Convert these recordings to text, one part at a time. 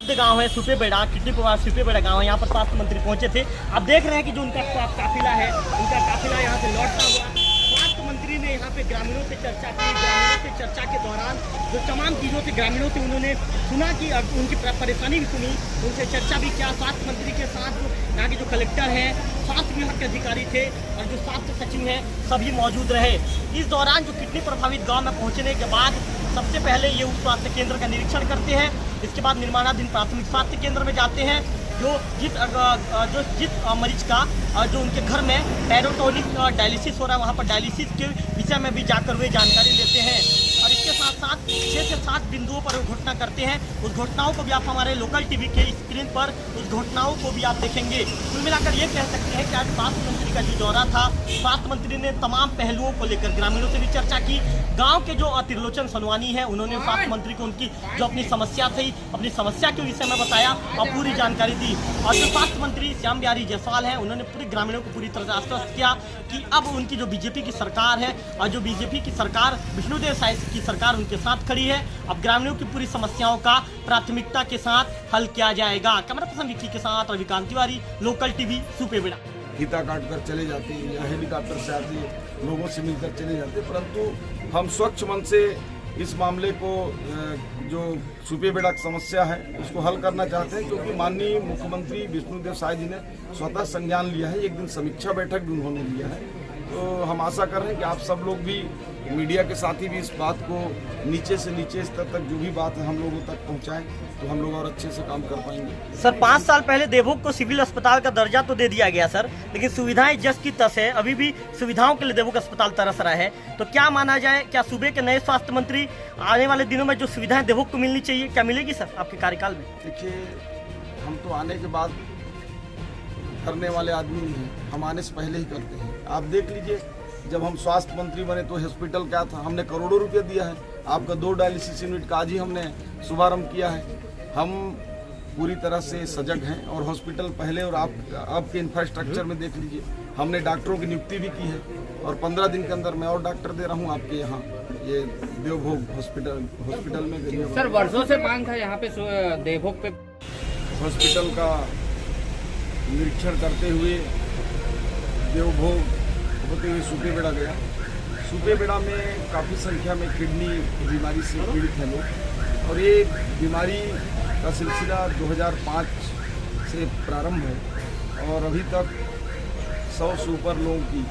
प्रसिद्ध गांव है सुपेबेड़ा, किडनी प्रभावित सुपेबेड़ा गांव है। यहाँ पर स्वास्थ्य मंत्री पहुंचे थे। आप देख रहे हैं कि जो उनका काफिला है, उनका काफिला यहाँ से लौटता हुआ। स्वास्थ्य मंत्री ने यहाँ पे ग्रामीणों से चर्चा की। ग्रामीणों से चर्चा के दौरान जो तमाम चीज़ों से ग्रामीणों से उन्होंने सुना कि उनकी परेशानी भी सुनी, उनसे चर्चा भी किया। स्वास्थ्य मंत्री के साथ यहाँ के जो कलेक्टर हैं, स्वास्थ्य विभाग के अधिकारी थे और जो स्वास्थ्य सचिव हैं, सभी मौजूद रहे। इस दौरान जो किडनी प्रभावित गांव में पहुंचने के बाद सबसे पहले ये उस स्वास्थ्य केंद्र का निरीक्षण करते हैं। इसके बाद निर्माणाधीन प्राथमिक स्वास्थ्य केंद्र में जाते हैं। जो जिस मरीज का जो उनके घर में पेरिटोनिक डायलिसिस हो रहा है, वहाँ पर डायलिसिस के विषय में भी जाकर वे जानकारी लेते हैं। और इसके साथ साथ 6 से 7 बिंदुओं पर घोषणा करते हैं। उस घोषणाओं को भी आप हमारे लोकल टीवी के स्क्रीन पर उस घोषणाओं को भी आप देखेंगे। कुल मिलाकर ये कह सकते हैं कि आज स्वास्थ्य मंत्री का जो दौरा था, स्वास्थ्य मंत्री ने तमाम पहलुओं को लेकर ग्रामीणों से भी चर्चा की। गांव के जो त्रिलोचन सनवानी है, उन्होंने स्वास्थ्य मंत्री को उनकी जो अपनी समस्या थी, अपनी समस्या के विषय में बताया और पूरी जानकारी दी। और जो स्वास्थ्य मंत्री श्याम बिहारी जायसवाल हैं, उन्होंने पूरे ग्रामीणों को पूरी तरह से आश्वस्त किया कि अब उनकी जो बीजेपी की सरकार है और जो बीजेपी की सरकार विष्णुदेव साय की सरकार उनके साथ खड़ी है। अब ग्रामीणों की पूरी समस्याओं का प्राथमिकता के साथ हल किया जाएगा। कैमरा पर्सन विक्की के साथ रविकांत तिवारी, लोकल टीवी सुपेबेड़ा। फीता काट कर चले जाते हैं या हेलीकॉप्टर से आते हैं, लोगों से मिलकर चले जाते हैं, परंतु हम स्वच्छ मन से इस मामले को जो सुपेबेड़ा की समस्या है उसको हल करना चाहते हैं, क्योंकि माननीय मुख्यमंत्री विष्णुदेव साय जी ने स्वतः संज्ञान लिया है। एक दिन समीक्षा बैठक भी उन्होंने लिया है। तो हम आशा कर रहे हैं कि आप सब लोग भी, मीडिया के साथी भी इस बात को नीचे से नीचे स्तर तक जो भी बात है हम लोगों तक पहुंचाएं, तो हम लोग और अच्छे से काम कर पाएंगे। सर, 5 साल पहले देवभोग को सिविल अस्पताल का दर्जा तो दे दिया गया सर, लेकिन सुविधाएं जस की तस है। अभी भी सुविधाओं के लिए देवभोग अस्पताल तरस रहा है। तो क्या माना जाए, क्या सूबे के नए स्वास्थ्य मंत्री आने वाले दिनों में जो सुविधाएं देवभोग को मिलनी चाहिए, क्या मिलेगी सर आपके कार्यकाल में? देखिए, हम तो आने के बाद करने वाले आदमी नहीं हैं, हम आने से पहले ही करते हैं। आप देख लीजिए, जब हम स्वास्थ्य मंत्री बने तो हॉस्पिटल क्या था, हमने करोड़ों रुपए दिया है। आपका 2 डायलिसिस यूनिट का आज ही हमने शुभारंभ किया है। हम पूरी तरह से सजग हैं और हॉस्पिटल पहले और आपके इंफ्रास्ट्रक्चर में देख लीजिए, हमने डॉक्टरों की नियुक्ति भी की है और 15 दिन के अंदर मैं और डॉक्टर दे रहा हूँ आपके यहाँ ये देवभोग हॉस्पिटल में। सर, वर्षों से मांग था यहाँ पे देवभोग पे हॉस्पिटल का निरीक्षण करते हुए देवभोग होते हुए सुपेबेड़ा गया। सुपेबेड़ा में काफ़ी संख्या में किडनी बीमारी से पीड़ित हैं लोग, और ये बीमारी का सिलसिला 2005 से प्रारंभ है और अभी तक 100 से ऊपर लोगों की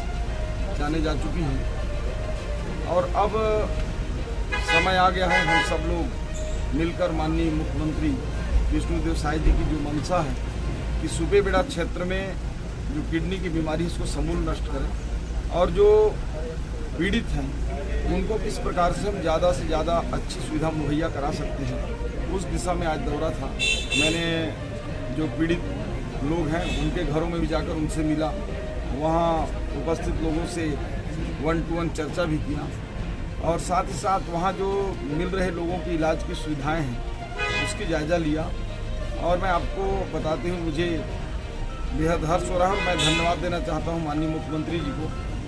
जाने जा चुकी हैं। और अब समय आ गया है, हम सब लोग मिलकर माननीय मुख्यमंत्री विष्णुदेव साय जी की जो मंशा है कि सुपेबेड़ा क्षेत्र में जो किडनी की बीमारी है इसको समूल नष्ट करें, और जो पीड़ित हैं उनको किस प्रकार से हम ज़्यादा से ज़्यादा अच्छी सुविधा मुहैया करा सकते हैं, उस दिशा में आज दौरा था। मैंने जो पीड़ित लोग हैं उनके घरों में भी जाकर उनसे मिला, वहाँ उपस्थित लोगों से 1-to-1 चर्चा भी किया, और साथ ही साथ वहाँ जो मिल रहे लोगों की इलाज की सुविधाएँ हैं उसकी जायज़ा लिया। और मैं आपको बताते हुए मुझे बेहद हर्ष हो रहा है और मैं धन्यवाद देना चाहता हूँ माननीय मुख्यमंत्री जी को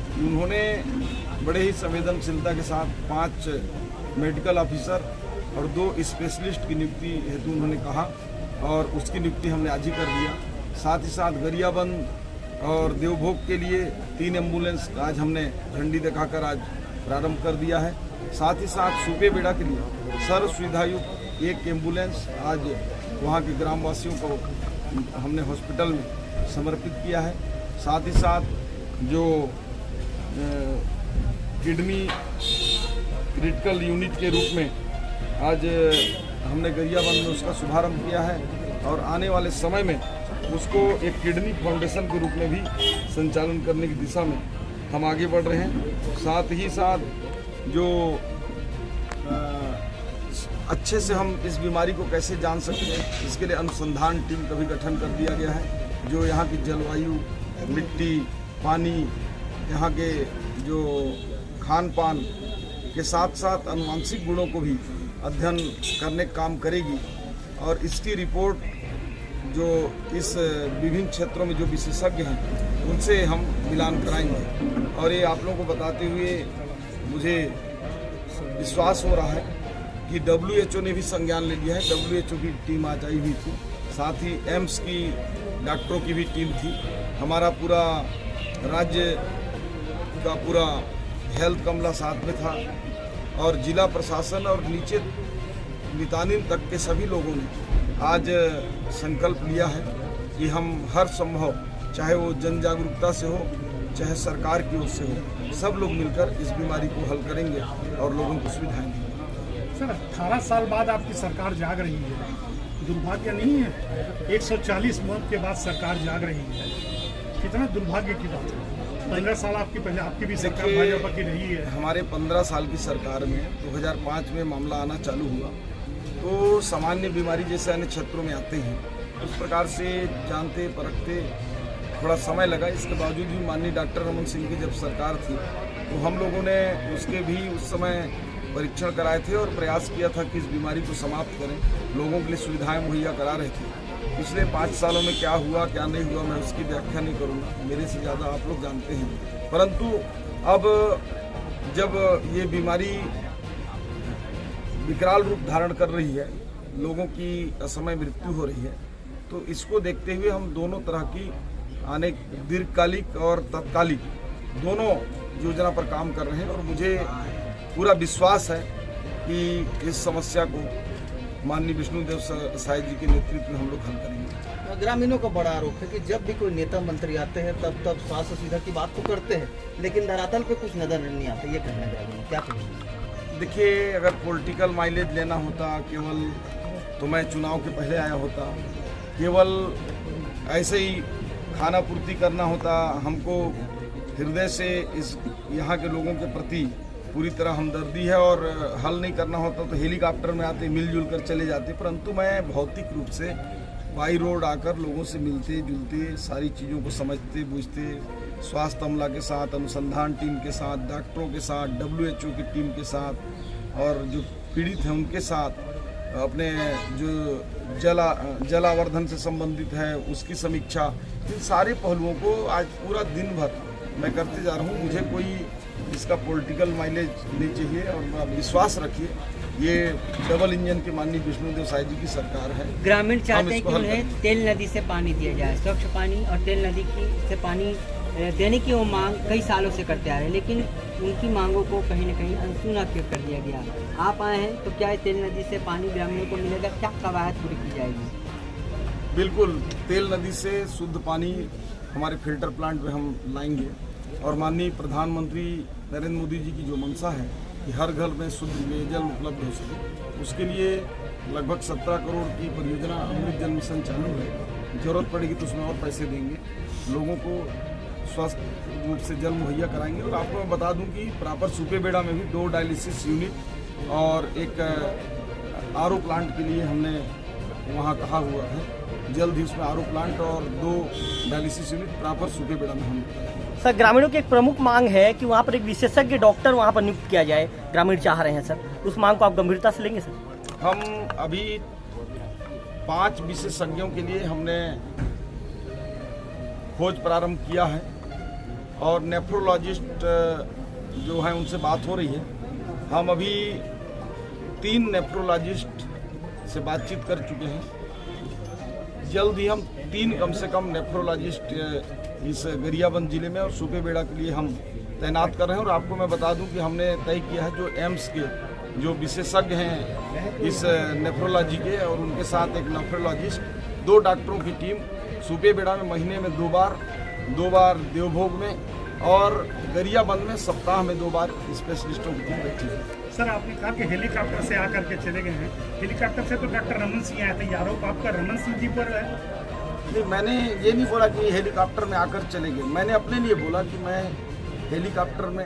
कि उन्होंने बड़े ही संवेदनशीलता के साथ 5 मेडिकल ऑफिसर और 2 स्पेशलिस्ट की नियुक्ति हेतु उन्होंने कहा, और उसकी नियुक्ति हमने आज ही कर दिया। साथ ही साथ गरियाबंद और देवभोग के लिए 3 एम्बुलेंस आज हमने झंडी दिखाकर आज प्रारंभ कर दिया है। साथ ही साथ सुपेबेड़ा के लिए सर्व सुविधायुक्त 1 एम्बुलेंस आज वहाँ के ग्रामवासियों को हमने हॉस्पिटल में समर्पित किया है। साथ ही साथ जो किडनी क्रिटिकल यूनिट के रूप में आज हमने गरियाबंद में उसका शुभारंभ किया है, और आने वाले समय में उसको एक किडनी फाउंडेशन के रूप में भी संचालन करने की दिशा में हम आगे बढ़ रहे हैं। साथ ही साथ जो अच्छे से हम इस बीमारी को कैसे जान सकते हैं, इसके लिए अनुसंधान टीम का भी गठन कर दिया गया है, जो यहाँ की जलवायु, मिट्टी, पानी, यहाँ के जो खान पान के साथ साथ आनुवांशिक गुणों को भी अध्ययन करने का काम करेगी, और इसकी रिपोर्ट जो इस विभिन्न क्षेत्रों में जो विशेषज्ञ हैं उनसे हम मिलान कराएंगे। और ये आप लोगों को बताते हुए मुझे विश्वास हो रहा है कि WHO ने भी संज्ञान ले लिया है। WHO की टीम आज आई हुई थी, साथ ही एम्स की डॉक्टरों की भी टीम थी। हमारा पूरा राज्य का पूरा हेल्थ अमला साथ में था और जिला प्रशासन और नीचे मितानिन तक के सभी लोगों ने आज संकल्प लिया है कि हम हर संभव, चाहे वो जन जागरूकता से हो चाहे सरकार की ओर से हो, सब लोग मिलकर इस बीमारी को हल करेंगे और लोगों को सुविधाएं देंगे। सर 18 साल बाद आपकी सरकार जाग रही है, दुर्भाग्य नहीं है? 140 मौत के बाद सरकार जाग रही है, कितना दुर्भाग्य की बात है। 15 साल आपकी भी सरकार भाजपा की रही है। हमारे 15 साल की सरकार में 2005 में मामला आना चालू हुआ तो सामान्य बीमारी जैसे अन्य क्षेत्रों में आते हैं उस प्रकार से जानते परखते थोड़ा समय लगा। इसके बावजूद भी माननीय डॉक्टर रमन सिंह की जब सरकार थी तो हम लोगों ने उसके भी उस समय परीक्षण कराए थे और प्रयास किया था कि इस बीमारी को समाप्त करें, लोगों के लिए सुविधाएं मुहैया करा रहे थे। पिछले 5 सालों में क्या हुआ क्या नहीं हुआ मैं उसकी व्याख्या नहीं करूँगा, मेरे से ज़्यादा आप लोग जानते हैं। परंतु अब जब ये बीमारी विकराल रूप धारण कर रही है, लोगों की असमय मृत्यु हो रही है, तो इसको देखते हुए हम दोनों तरह की अनेक दीर्घकालिक और तत्कालिक दोनों योजना पर काम कर रहे हैं और मुझे पूरा विश्वास है कि इस समस्या को माननीय विष्णुदेव साय जी के नेतृत्व में हम लोग हल करेंगे। ग्रामीणों का बड़ा आरोप है कि जब भी कोई नेता मंत्री आते हैं तब स्वास्थ्य सुविधा की बात तो करते हैं, लेकिन धरातल पे कुछ नजर नहीं आता। ये कहना ग्रामीण क्या कहेंगे? देखिए, अगर पॉलिटिकल माइलेज लेना होता केवल तो मैं चुनाव के पहले आया होता, केवल ऐसे ही खाना पूर्ति करना होता, हमको हृदय से इस यहाँ के लोगों के प्रति पूरी तरह हमदर्दी है और हल नहीं करना होता तो हेलीकॉप्टर में आते मिलजुल कर चले जाते। परंतु मैं भौतिक रूप से बाई रोड आकर लोगों से मिलते जुलते सारी चीज़ों को समझते बूझते स्वास्थ्य अमला के साथ, अनुसंधान टीम के साथ, डॉक्टरों के साथ, WHO की टीम के साथ और जो पीड़ित हैं उनके साथ, अपने जो जलावर्धन से संबंधित है उसकी समीक्षा, इन सारे पहलुओं को आज पूरा दिन भर मैं करते जा रहा हूँ। मुझे कोई इसका पॉलिटिकल माइलेज नहीं चाहिए और विश्वास रखिए ये डबल इंजन के माननीय विष्णुदेव साय जी की सरकार है। ग्रामीण चाहते हैं कि उन्हें तेल नदी से पानी दिया जाए, स्वच्छ पानी और तेल नदी से पानी देने की वो मांग कई सालों से करते आ रहे हैं, लेकिन उनकी मांगों को कहीं न कहीं अनसुना क्यों कर दिया गया। आप आए हैं तो क्या तेल नदी से पानी ग्रामीणों को मिलेगा? क्या कवायद पूरी की जाएगी? बिल्कुल, तेल नदी से शुद्ध पानी हमारे फिल्टर प्लांट में हम लाएंगे और माननीय प्रधानमंत्री नरेंद्र मोदी जी की जो मंशा है कि हर घर में शुद्ध पेयजल उपलब्ध हो सके, उसके लिए लगभग 17 करोड़ की परियोजना अमृत जल मिशन चालू है। जरूरत पड़ेगी तो उसमें और पैसे देंगे, लोगों को स्वस्थ रूप से जल मुहैया कराएंगे। और आपको मैं बता दूं कि प्रॉपर सुपेबेड़ा में भी 2 डायलिसिस यूनिट और एक RO प्लांट के लिए हमने वहाँ कहा हुआ है। जल्द ही उसमें RO प्लांट और 2 डायलिसिस यूनिट प्रॉपर सुपेबेड़ा में हम। सर, ग्रामीणों की एक प्रमुख मांग है कि वहाँ पर एक विशेषज्ञ डॉक्टर वहाँ पर नियुक्त किया जाए, ग्रामीण चाह रहे हैं सर, उस मांग को आप गंभीरता से लेंगे सर? हम अभी 5 विशेषज्ञों के लिए हमने खोज प्रारंभ किया है और नेफ्रोलॉजिस्ट जो हैं उनसे बात हो रही है। हम अभी 3 नेफ्रोलॉजिस्ट से बातचीत कर चुके हैं। जल्द ही हम 3 कम से कम नेफ्रोलॉजिस्ट इस गरियाबंद जिले में और सुपेबेड़ा के लिए हम तैनात कर रहे हैं। और आपको मैं बता दूं कि हमने तय किया है जो एम्स के जो विशेषज्ञ हैं इस नेफ्रोलॉजी के और उनके साथ एक नेफ्रोलॉजिस्ट, 2 डॉक्टरों की टीम सुपेबेड़ा में महीने में 2 बार देवभोग में और गरियाबंद में सप्ताह में 2 बार स्पेशलिस्टों की टीम बैठी है। सर, आपने कहा कि हेलीकॉप्टर से आकर के चले गए हैं, हेलीकॉप्टर से तो डॉक्टर रमन सिंह आए थे, आरोप आपका रमन सिंह जी पर है? नहीं, मैंने ये नहीं बोला कि हेलीकॉप्टर में आकर चले गए, मैंने अपने लिए बोला कि मैं हेलीकॉप्टर में